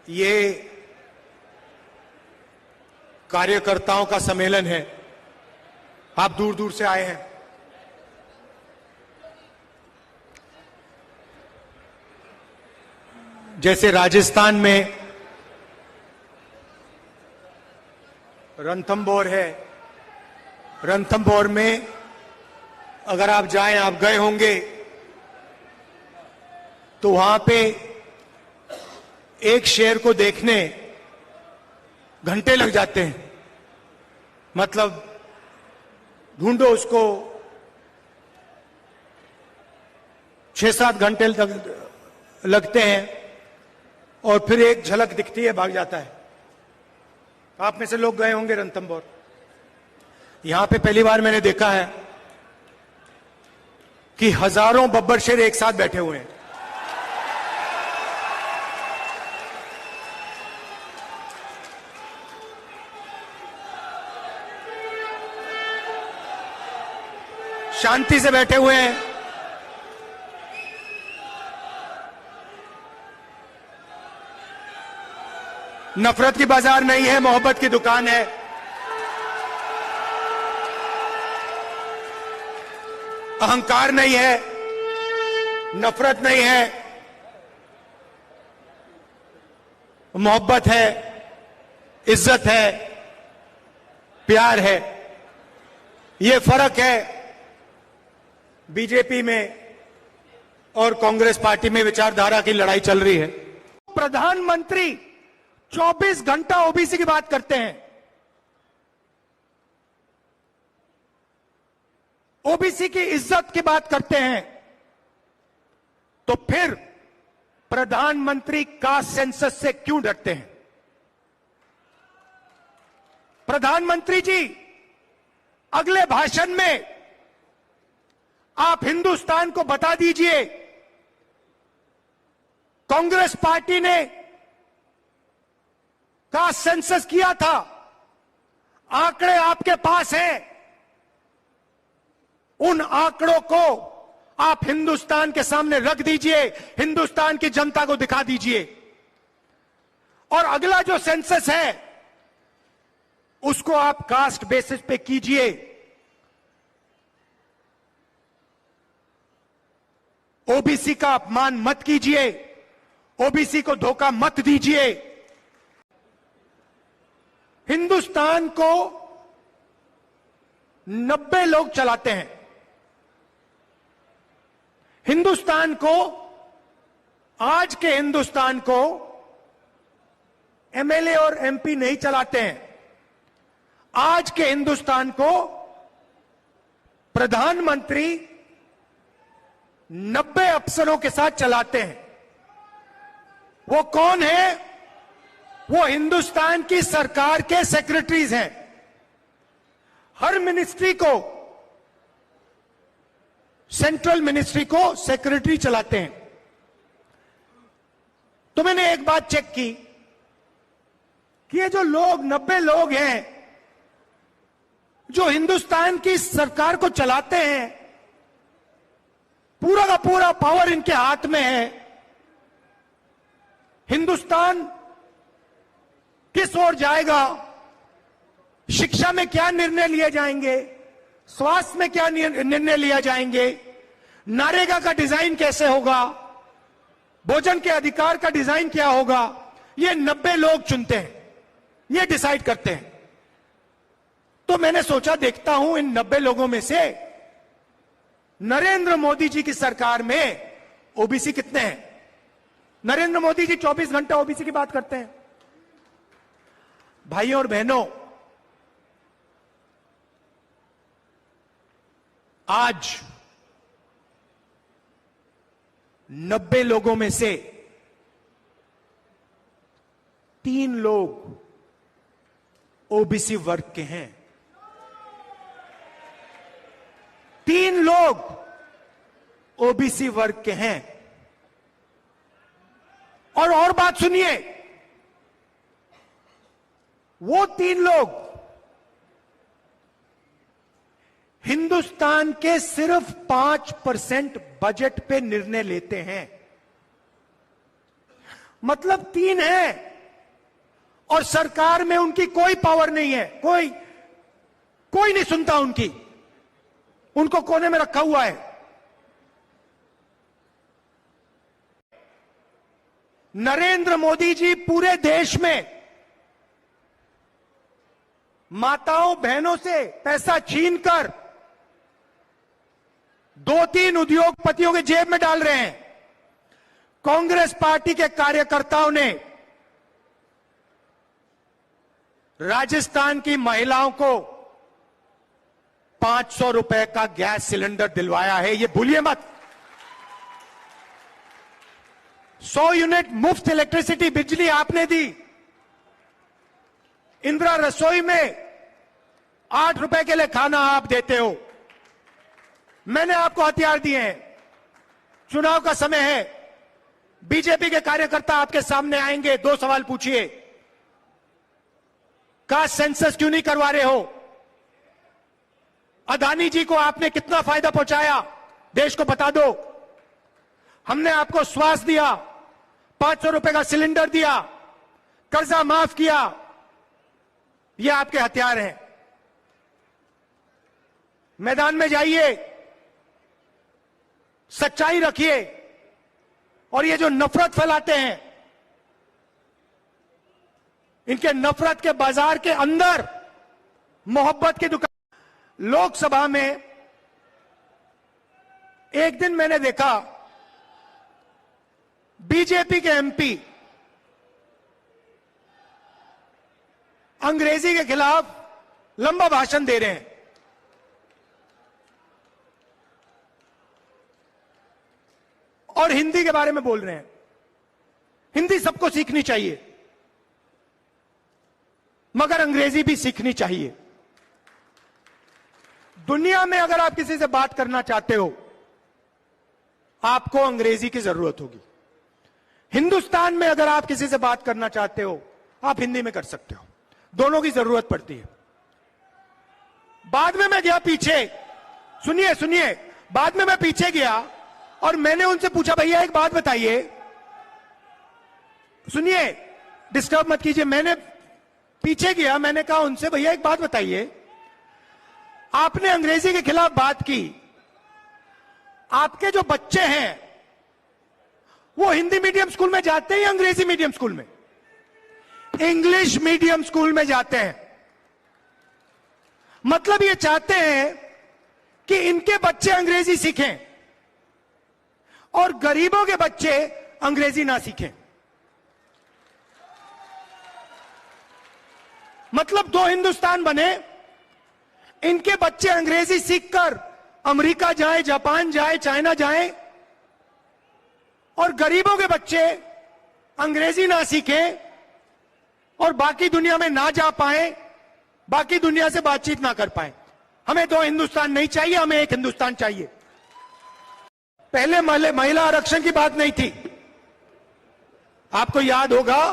ये कार्यकर्ताओं का सम्मेलन है। आप दूर दूर से आए हैं। जैसे राजस्थान में रणथंभौर है, रणथंभौर में अगर आप जाएं, आप गए होंगे, तो वहां पे एक शेर को देखने घंटे लग जाते हैं। मतलब ढूंढो उसको, 6-7 घंटे लगते हैं और फिर एक झलक दिखती है, भाग जाता है। आप में से लोग गए होंगे रणथंभौर। यहां पे पहली बार मैंने देखा है कि हजारों बब्बर शेर एक साथ बैठे हुए हैं। शांति से बैठे हुए हैं। नफरत की बाजार नहीं है, मोहब्बत की दुकान है। अहंकार नहीं है, नफरत नहीं है, मोहब्बत है, इज्जत है, प्यार है। ये फर्क है बीजेपी में और कांग्रेस पार्टी में। विचारधारा की लड़ाई चल रही है। प्रधानमंत्री 24 घंटा ओबीसी की बात करते हैं, ओबीसी की इज्जत की बात करते हैं, तो फिर प्रधानमंत्री कास्ट सेंसस से क्यों डरते हैं? प्रधानमंत्री जी, अगले भाषण में आप हिंदुस्तान को बता दीजिए, कांग्रेस पार्टी ने कास्ट सेंसस किया था, आंकड़े आपके पास हैं, उन आंकड़ों को आप हिंदुस्तान के सामने रख दीजिए, हिंदुस्तान की जनता को दिखा दीजिए। और अगला जो सेंसस है उसको आप कास्ट बेसिस पे कीजिए। ओबीसी का अपमान मत कीजिए, ओबीसी को धोखा मत दीजिए। हिंदुस्तान को 90 लोग चलाते हैं। हिंदुस्तान को, आज के हिंदुस्तान को एमएलए और एमपी नहीं चलाते हैं। आज के हिंदुस्तान को प्रधानमंत्री 90 अफसरों के साथ चलाते हैं। वो कौन है? वो हिंदुस्तान की सरकार के सेक्रेटरीज हैं। हर मिनिस्ट्री को, सेंट्रल मिनिस्ट्री को सेक्रेटरी चलाते हैं। तो मैंने एक बात चेक की कि ये जो लोग 90 लोग हैं जो हिंदुस्तान की सरकार को चलाते हैं, पूरा का पूरा पावर इनके हाथ में है। हिंदुस्तान किस ओर जाएगा, शिक्षा में क्या निर्णय लिए जाएंगे, स्वास्थ्य में क्या निर्णय लिया जाएंगे, नरेगा का डिजाइन कैसे होगा, भोजन के अधिकार का डिजाइन क्या होगा, ये 90 लोग चुनते हैं, ये डिसाइड करते हैं। तो मैंने सोचा देखता हूं इन 90 लोगों में से नरेंद्र मोदी जी की सरकार में ओबीसी कितने हैं। नरेंद्र मोदी जी 24 घंटा ओबीसी की बात करते हैं। भाइयों और बहनों, आज 90 लोगों में से 3 लोग ओबीसी वर्ग के हैं। 3 लोग ओबीसी वर्ग के हैं। और बात सुनिए, वो 3 लोग हिंदुस्तान के सिर्फ 5% बजट पे निर्णय लेते हैं। मतलब 3 हैं और सरकार में उनकी कोई पावर नहीं है, कोई नहीं सुनता उनको कोने में रखा हुआ है। नरेंद्र मोदी जी पूरे देश में माताओं बहनों से पैसा छीनकर 2-3 उद्योगपतियों के जेब में डाल रहे हैं। कांग्रेस पार्टी के कार्यकर्ताओं ने राजस्थान की महिलाओं को 500 रुपए का गैस सिलेंडर दिलवाया है, ये भूलिए मत। 100 यूनिट मुफ्त इलेक्ट्रिसिटी बिजली आपने दी। इंदिरा रसोई में 8 रुपए के लिए खाना आप देते हो। मैंने आपको हथियार दिए हैं। चुनाव का समय है, बीजेपी के कार्यकर्ता आपके सामने आएंगे, 2 सवाल पूछिए। कास्ट सेंसस क्यों नहीं करवा रहे हो? अदानी जी को आपने कितना फायदा पहुंचाया, देश को बता दो। हमने आपको स्वास्थ्य दिया, 500 रुपए का सिलेंडर दिया, कर्जा माफ किया। ये आपके हथियार हैं। मैदान में जाइए, सच्चाई रखिए, और ये जो नफरत फैलाते हैं, इनके नफरत के बाजार के अंदर मोहब्बत की दुकान। लोकसभा में एक दिन मैंने देखा बीजेपी के एमपी अंग्रेजी के खिलाफ लंबा भाषण दे रहे हैं। और हिंदी के बारे में बोल रहे हैं। हिंदी सबको सीखनी चाहिए, मगर अंग्रेजी भी सीखनी चाहिए। दुनिया में अगर आप किसी से बात करना चाहते हो, आपको अंग्रेजी की जरूरत होगी। हिंदुस्तान में अगर आप किसी से बात करना चाहते हो, आप हिंदी में कर सकते हो। दोनों की जरूरत पड़ती है। बाद में मैं गया पीछे, सुनिए, बाद में मैं पीछे गया और मैंने उनसे पूछा, भैया एक बात बताइए। सुनिए, डिस्टर्ब मत कीजिए। मैंने पीछे गया, मैंने कहा उनसे, भैया एक बात बताइए, आपने अंग्रेजी के खिलाफ बात की, आपके जो बच्चे हैं वो हिंदी मीडियम स्कूल में जाते हैं या अंग्रेजी मीडियम स्कूल में? इंग्लिश मीडियम स्कूल में जाते हैं। मतलब ये चाहते हैं कि इनके बच्चे अंग्रेजी सीखें और गरीबों के बच्चे अंग्रेजी ना सीखें। मतलब 2 हिंदुस्तान बने। इनके बच्चे अंग्रेजी सीखकर अमेरिका जाएं, जापान जाएं, चाइना जाएं, और गरीबों के बच्चे अंग्रेजी ना सीखें और बाकी दुनिया में ना जा पाए, बाकी दुनिया से बातचीत ना कर पाए। हमें 2 हिंदुस्तान नहीं चाहिए, हमें एक हिंदुस्तान चाहिए। पहले महिला आरक्षण की बात नहीं थी। आपको याद होगा,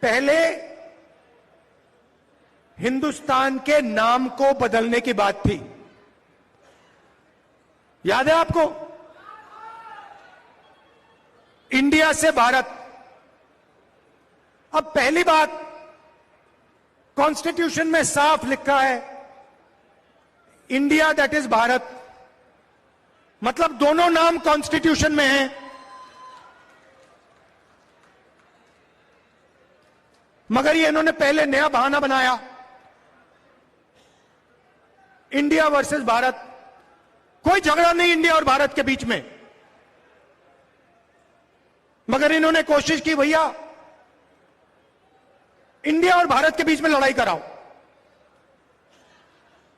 पहले हिंदुस्तान के नाम को बदलने की बात थी। याद है आपको? इंडिया से भारत। अब पहली बात, कॉन्स्टिट्यूशन में साफ लिखा है इंडिया दैट इज भारत। मतलब दोनों नाम कॉन्स्टिट्यूशन में हैं। मगर ये इन्होंने पहले नया बहाना बनाया, इंडिया वर्सेस भारत। कोई झगड़ा नहीं इंडिया और भारत के बीच में, मगर इन्होंने कोशिश की, भैया इंडिया और भारत के बीच में लड़ाई कराओ।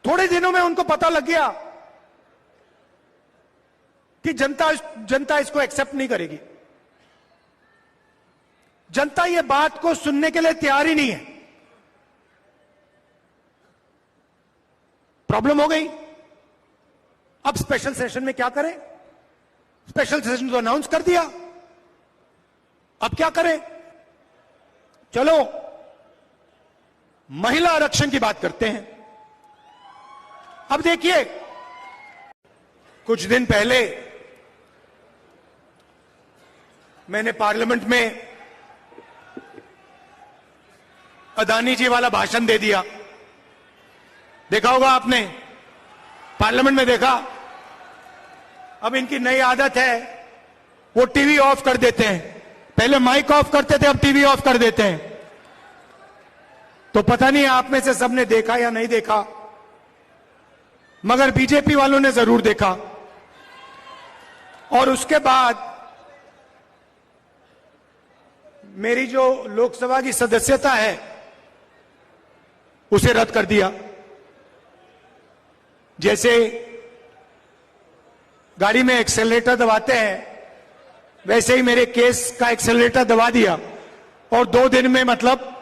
थोड़े दिनों में उनको पता लग गया कि जनता इसको एक्सेप्ट नहीं करेगी। जनता ये बात को सुनने के लिए तैयार ही नहीं है। प्रॉब्लम हो गई। अब स्पेशल सेशन में क्या करें? स्पेशल सेशन तो अनाउंस कर दिया, अब क्या करें? चलो महिला आरक्षण की बात करते हैं। अब देखिए, कुछ दिन पहले मैंने पार्लियामेंट में अदानी जी वाला भाषण दे दिया। देखा होगा आपने, पार्लियामेंट में देखा। अब इनकी नई आदत है, वो टीवी ऑफ कर देते हैं। पहले माइक ऑफ करते थे, अब टीवी ऑफ कर देते हैं। तो पता नहीं आप में से सबने देखा या नहीं देखा, मगर बीजेपी वालों ने जरूर देखा। और उसके बाद मेरी जो लोकसभा की सदस्यता है उसे रद्द कर दिया। जैसे गाड़ी में एक्सेलरेटर दबाते हैं, वैसे ही मेरे केस का एक्सेलरेटर दबा दिया और 2 दिन में मतलब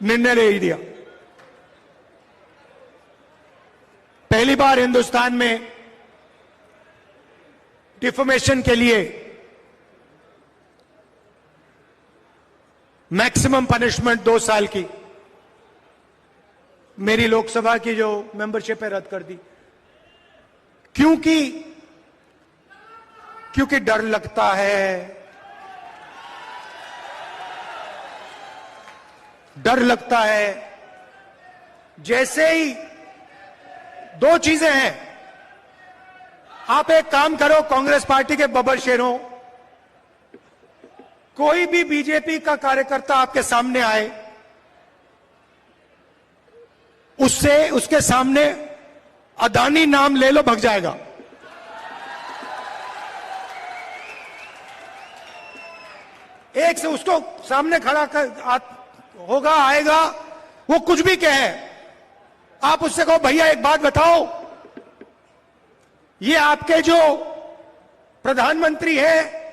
निर्णय ले ही दिया। पहली बार हिंदुस्तान में डिफॉर्मेशन के लिए मैक्सिमम पनिशमेंट 2 साल की मेरी लोकसभा की जो मेंबरशिप है रद्द कर दी। क्योंकि डर लगता है, डर लगता है। जैसे ही 2 चीजें हैं, आप एक काम करो, कांग्रेस पार्टी के बब्बर शेरों, कोई भी बीजेपी का कार्यकर्ता आपके सामने आए, उसके सामने अदानी नाम ले लो, भग जाएगा। एक से उसको सामने खड़ा कर होगा, आएगा, वो कुछ भी कहे, आप उससे कहो भैया एक बात बताओ, ये आपके जो प्रधानमंत्री हैं,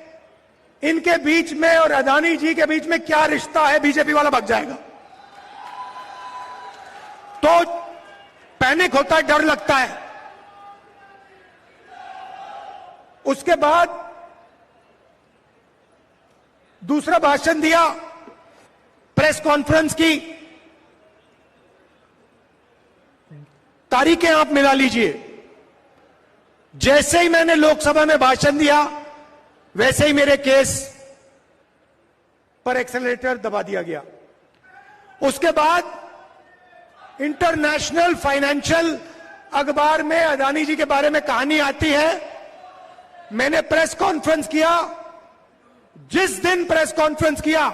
इनके बीच में और अदानी जी के बीच में क्या रिश्ता है? बीजेपी वाला भग जाएगा। तो पैनिक होता है, डर लगता है। उसके बाद दूसरा भाषण दिया, प्रेस कॉन्फ्रेंस की तारीखें आप मिला लीजिए। जैसे ही मैंने लोकसभा में भाषण दिया, वैसे ही मेरे केस पर एक्सेलरेटर दबा दिया गया। उसके बाद इंटरनेशनल फाइनेंशियल अखबार में अदानी जी के बारे में कहानी आती है। मैंने प्रेस कॉन्फ्रेंस किया, जिस दिन प्रेस कॉन्फ्रेंस किया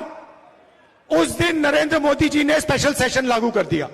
उस दिन नरेंद्र मोदी जी ने स्पेशल सेशन लागू कर दिया।